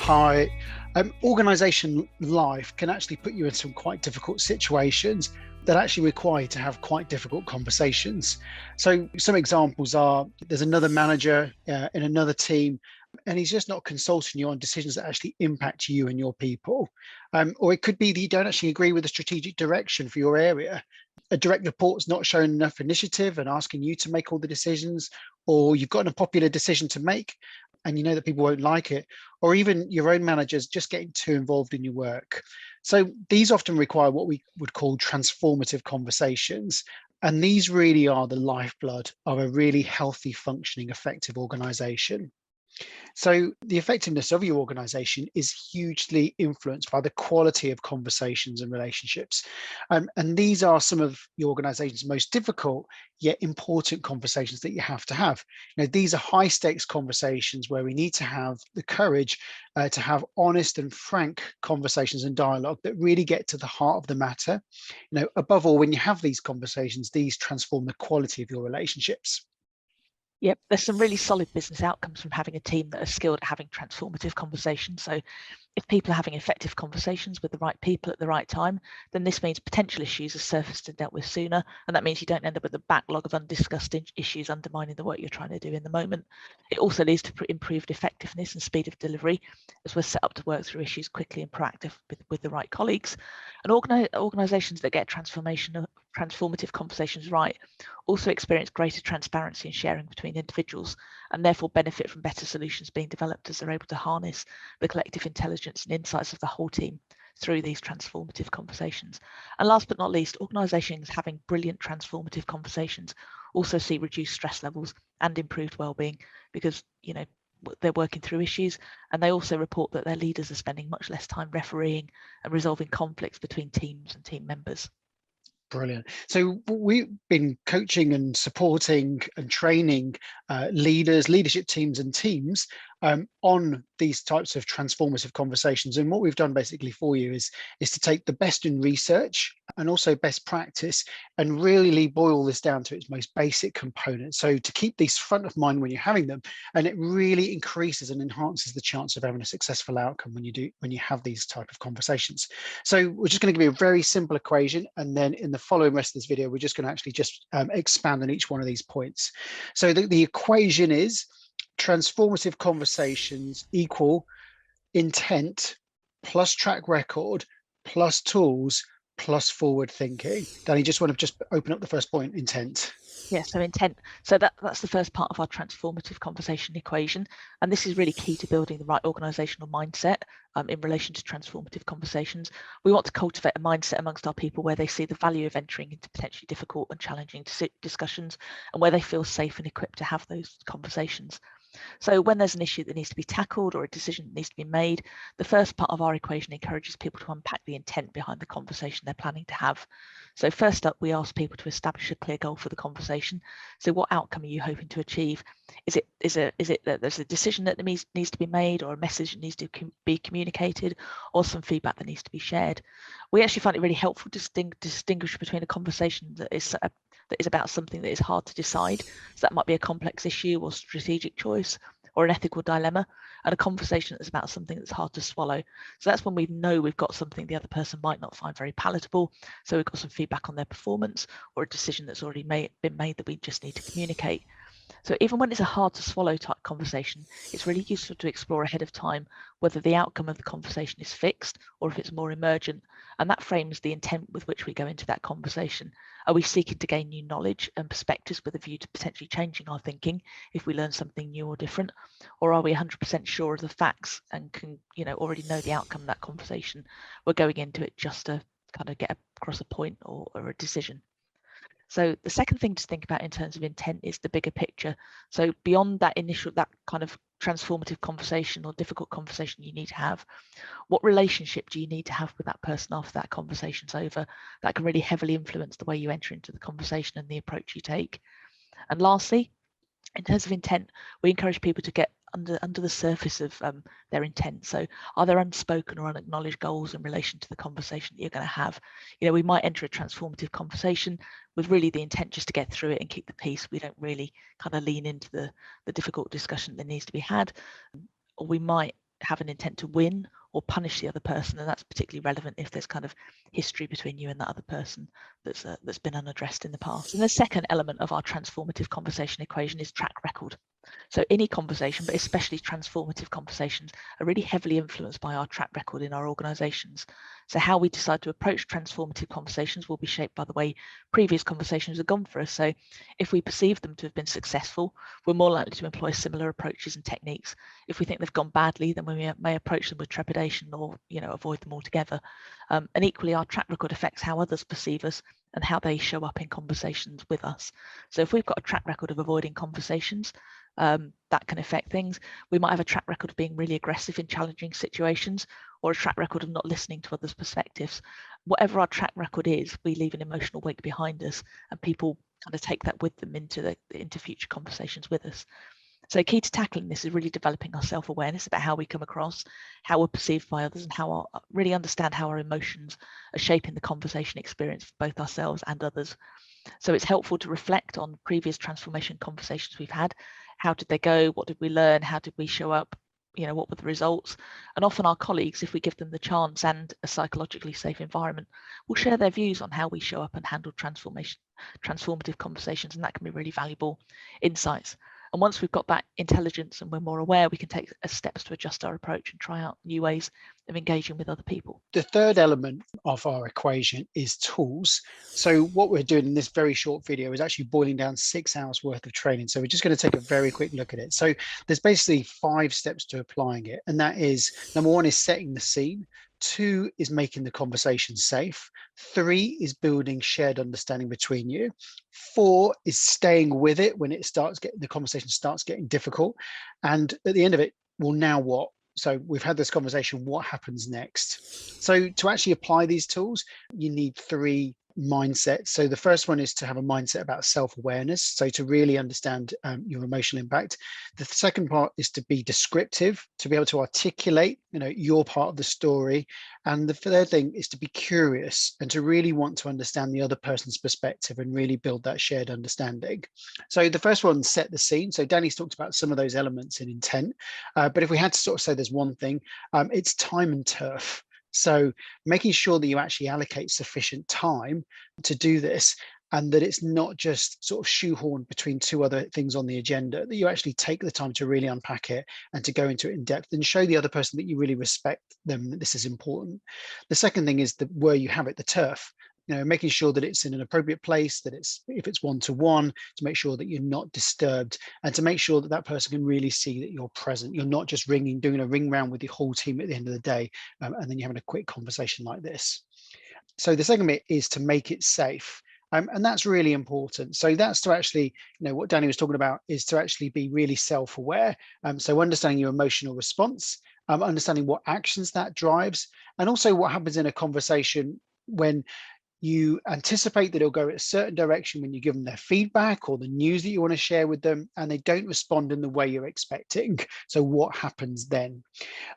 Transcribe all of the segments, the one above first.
Hi. Organisation life can actually put you in some quite difficult situations that actually require you to have quite difficult conversations. So some examples are there's another manager in another team, and he's just not consulting you on decisions that actually impact you and your people. Or it could be that you don't actually agree with the strategic direction for your area. A direct report's not showing enough initiative and asking you to make all the decisions, or you've got an unpopular decision to make and you know that people won't like it, or even your own managers just getting too involved in your work. So these often require what we would call transformative conversations. And these really are the lifeblood of a really healthy, functioning, effective organization. So the effectiveness of your organization is hugely influenced by the quality of conversations and relationships. And these are some of your organization's most difficult yet important conversations that you have to have. These are high stakes conversations where we need to have the courage to have honest and frank conversations and dialogue that really get to the heart of the matter. Above all, when you have these conversations, these transform the quality of your relationships. Yep, there's some really solid business outcomes from having a team that are skilled at having transformative conversations. So if people are having effective conversations with the right people at the right time, then this means potential issues are surfaced and dealt with sooner. And that means you don't end up with a backlog of undiscussed issues undermining the work you're trying to do in the moment. It also leads to improved effectiveness and speed of delivery, as we're set up to work through issues quickly and proactive with the right colleagues. And organizations that get transformative conversations right also experience greater transparency and sharing between individuals, and therefore benefit from better solutions being developed as they're able to harness the collective intelligence and insights of the whole team through these transformative conversations. And last but not least, organizations having brilliant transformative conversations also see reduced stress levels and improved well-being, because they're working through issues, and they also report that their leaders are spending much less time refereeing and resolving conflicts between teams and team members. Brilliant. So we've been coaching and supporting and training leaders, leadership teams and teams on these types of transformative conversations. And what we've done basically for you is to take the best in research and also best practice and really boil this down to its most basic components. So to keep these front of mind when you're having them, and it really increases and enhances the chance of having a successful outcome when you have these type of conversations. So we're just going to give you a very simple equation, and then in the following rest of this video, we're just going to actually expand on each one of these points. So the equation is transformative conversations equal intent plus track record plus tools plus forward thinking. Danny, just want to open up the first point, intent. Yeah, so intent. So that's the first part of our transformative conversation equation. And this is really key to building the right organizational mindset in relation to transformative conversations. We want to cultivate a mindset amongst our people where they see the value of entering into potentially difficult and challenging discussions, and where they feel safe and equipped to have those conversations. So when there's an issue that needs to be tackled or a decision that needs to be made, the first part of our equation encourages people to unpack the intent behind the conversation they're planning to have. So first up, we ask people to establish a clear goal for the conversation. So what outcome are you hoping to achieve? Is it that there's a decision that needs to be made, or a message that needs to be communicated, or some feedback that needs to be shared? We actually find it really helpful to distinguish between a conversation that is about something that is hard to decide. So that might be a complex issue or strategic choice or an ethical dilemma, and a conversation that's about something that's hard to swallow. So that's when we know we've got something the other person might not find very palatable. So we've got some feedback on their performance or a decision that's already been made that we just need to communicate. So even when it's a hard to swallow type conversation, it's really useful to explore ahead of time whether the outcome of the conversation is fixed or if it's more emergent. And that frames the intent with which we go into that conversation. Are we seeking to gain new knowledge and perspectives with a view to potentially changing our thinking if we learn something new or different? Or are we 100% sure of the facts and can already know the outcome of that conversation? We're going into it just to kind of get across a point or a decision. So the second thing to think about in terms of intent is the bigger picture. So beyond that kind of transformative conversation or difficult conversation you need to have, what relationship do you need to have with that person after that conversation's over? That can really heavily influence the way you enter into the conversation and the approach you take. And lastly, in terms of intent, we encourage people to get under the surface of their intent. So are there unspoken or unacknowledged goals in relation to the conversation that you're going to have? We might enter a transformative conversation with really the intent just to get through it and keep the peace. We don't really kind of lean into the difficult discussion that needs to be had. Or we might have an intent to win or punish the other person, and that's particularly relevant if there's kind of history between you and that other person that's been unaddressed in the past. And the second element of our transformative conversation equation is track record. So any conversation, but especially transformative conversations, are really heavily influenced by our track record in our organizations. So how we decide to approach transformative conversations will be shaped by the way previous conversations have gone for us. So if we perceive them to have been successful, we're more likely to employ similar approaches and techniques. If we think they've gone badly, then we may approach them with trepidation or avoid them altogether. And equally, our track record affects how others perceive us and how they show up in conversations with us. So if we've got a track record of avoiding conversations, that can affect things. We might have a track record of being really aggressive in challenging situations, or a track record of not listening to others' perspectives. Whatever our track record is, we leave an emotional wake behind us, and people kind of take that with them into future conversations with us. So key to tackling this is really developing our self-awareness about how we come across, how we're perceived by others, and how really understand how our emotions are shaping the conversation experience for both ourselves and others. So it's helpful to reflect on previous transformation conversations we've had. How did they go? What did we learn? How did we show up? What were the results? And often our colleagues, if we give them the chance and a psychologically safe environment, will share their views on how we show up and handle transformative conversations, and that can be really valuable insights. And once we've got that intelligence and we're more aware, we can take steps to adjust our approach and try out new ways of engaging with other people. The third element of our equation is tools. So what we're doing in this very short video is actually boiling down 6 hours worth of training. So we're just going to take a very quick look at it. So there's basically 5 steps to applying it. And that is, number 1 is setting the scene. 2 is making the conversation safe. 3 is building shared understanding between you. 4 is staying with it when the conversation starts getting difficult. And at the end of it, well, now what? So we've had this conversation, what happens next? So to actually apply these tools, you need 3 mindsets. So the first one is to have a mindset about self-awareness. So to really understand your emotional impact. The second part is to be descriptive, to be able to articulate, your part of the story. And the third thing is to be curious and to really want to understand the other person's perspective and really build that shared understanding. So the first one, set the scene. So Danny's talked about some of those elements in intent. But if we had to sort of say there's one thing, it's time and turf. So making sure that you actually allocate sufficient time to do this, and that it's not just sort of shoehorned between 2 other things on the agenda, that you actually take the time to really unpack it and to go into it in depth and show the other person that you really respect them, that this is important. The second thing is where you have it, the turf. Making sure that it's in an appropriate place, that if it's one-to-one, to make sure that you're not disturbed, and to make sure that that person can really see that you're present. You're not just doing a ring round with the whole team at the end of the day, and then you're having a quick conversation like this. So the second bit is to make it safe. And that's really important. So that's to actually, what Danny was talking about is to actually be really self-aware. So understanding your emotional response, understanding what actions that drives, and also what happens in a conversation when you anticipate that it'll go a certain direction when you give them their feedback or the news that you want to share with them, and they don't respond in the way you're expecting. So what happens then?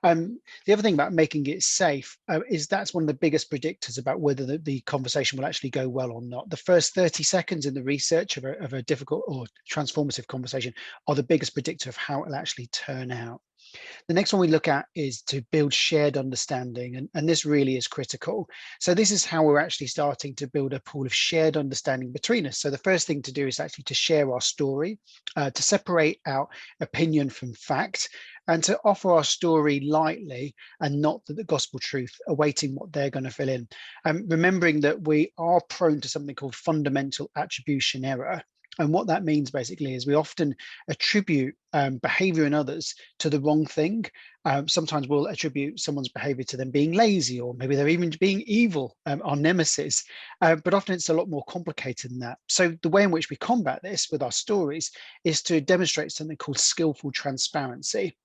The other thing about making it safe is that's one of the biggest predictors about whether the conversation will actually go well or not. The first 30 seconds in the research of a difficult or transformative conversation are the biggest predictor of how it'll actually turn out. The next one we look at is to build shared understanding, and this really is critical. So this is how we're actually starting to build a pool of shared understanding between us. So the first thing to do is actually to share our story, to separate out opinion from fact, and to offer our story lightly and not the gospel truth, awaiting what they're going to fill in. Remembering that we are prone to something called fundamental attribution error. And what that means basically is we often attribute behavior in others to the wrong thing. Sometimes we'll attribute someone's behavior to them being lazy, or maybe they're even being evil, our nemesis. But often it's a lot more complicated than that. So the way in which we combat this with our stories is to demonstrate something called skillful transparency.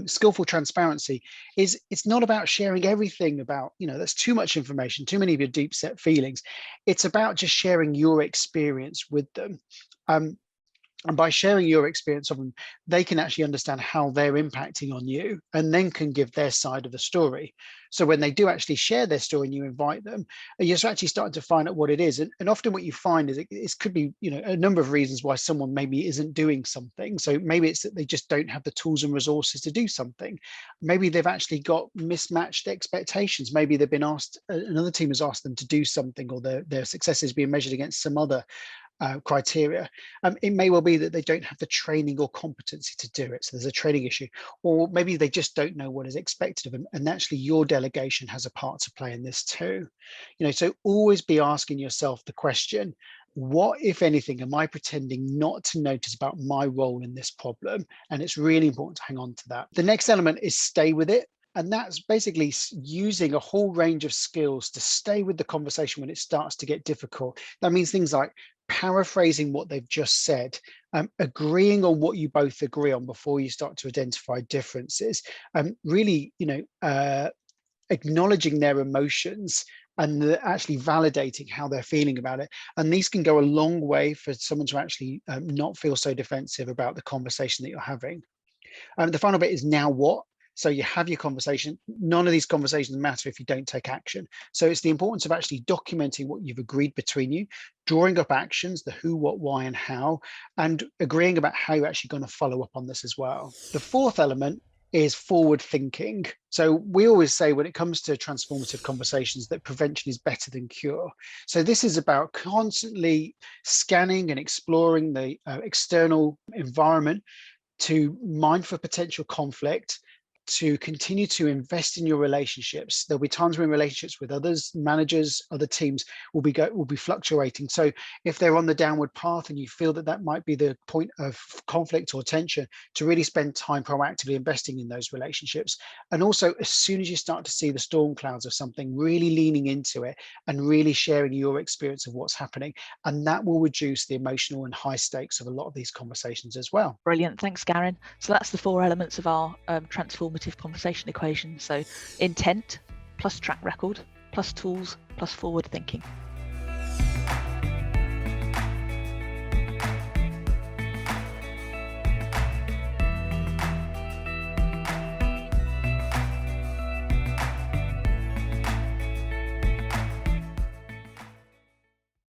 Skillful transparency is, it's not about sharing everything about, that's too much information, too many of your deep set feelings. It's about just sharing your experience with them. And by sharing your experience of them, they can actually understand how they're impacting on you and then can give their side of the story. So when they do actually share their story and you invite them, you're actually starting to find out what it is. And often what you find is it could be, a number of reasons why someone maybe isn't doing something. So maybe it's that they just don't have the tools and resources to do something. Maybe they've actually got mismatched expectations. Maybe they've been asked, another team has asked them to do something, or their success is being measured against some other criteria. It may well be that they don't have the training or competency to do it. So there's a training issue, or maybe they just don't know what is expected of them. And actually your delegation has a part to play in this too. So always be asking yourself the question, what, if anything, am I pretending not to notice about my role in this problem? And it's really important to hang on to that. The next element is stay with it. And that's basically using a whole range of skills to stay with the conversation when it starts to get difficult. That means things like paraphrasing what they've just said, agreeing on what you both agree on before you start to identify differences, really, acknowledging their emotions and actually validating how they're feeling about it. And these can go a long way for someone to actually not feel so defensive about the conversation that you're having. The final bit is now what? So you have your conversation. None of these conversations matter if you don't take action. So it's the importance of actually documenting what you've agreed between you, drawing up actions, the who, what, why, and how, and agreeing about how you're actually going to follow up on this as well. The fourth element is forward thinking. So we always say when it comes to transformative conversations that prevention is better than cure. So this is about constantly scanning and exploring the external environment to mine for potential conflict, to continue to invest in your relationships. There'll be times when relationships with others, managers, other teams will be fluctuating. So if they're on the downward path and you feel that that might be the point of conflict or tension, to really spend time proactively investing in those relationships. And also, as soon as you start to see the storm clouds of something, really leaning into it and really sharing your experience of what's happening. And that will reduce the emotional and high stakes of a lot of these conversations as well. Brilliant. Thanks, Garen. So that's the 4 elements of our transformative conversation equation. So intent plus track record plus tools plus forward thinking.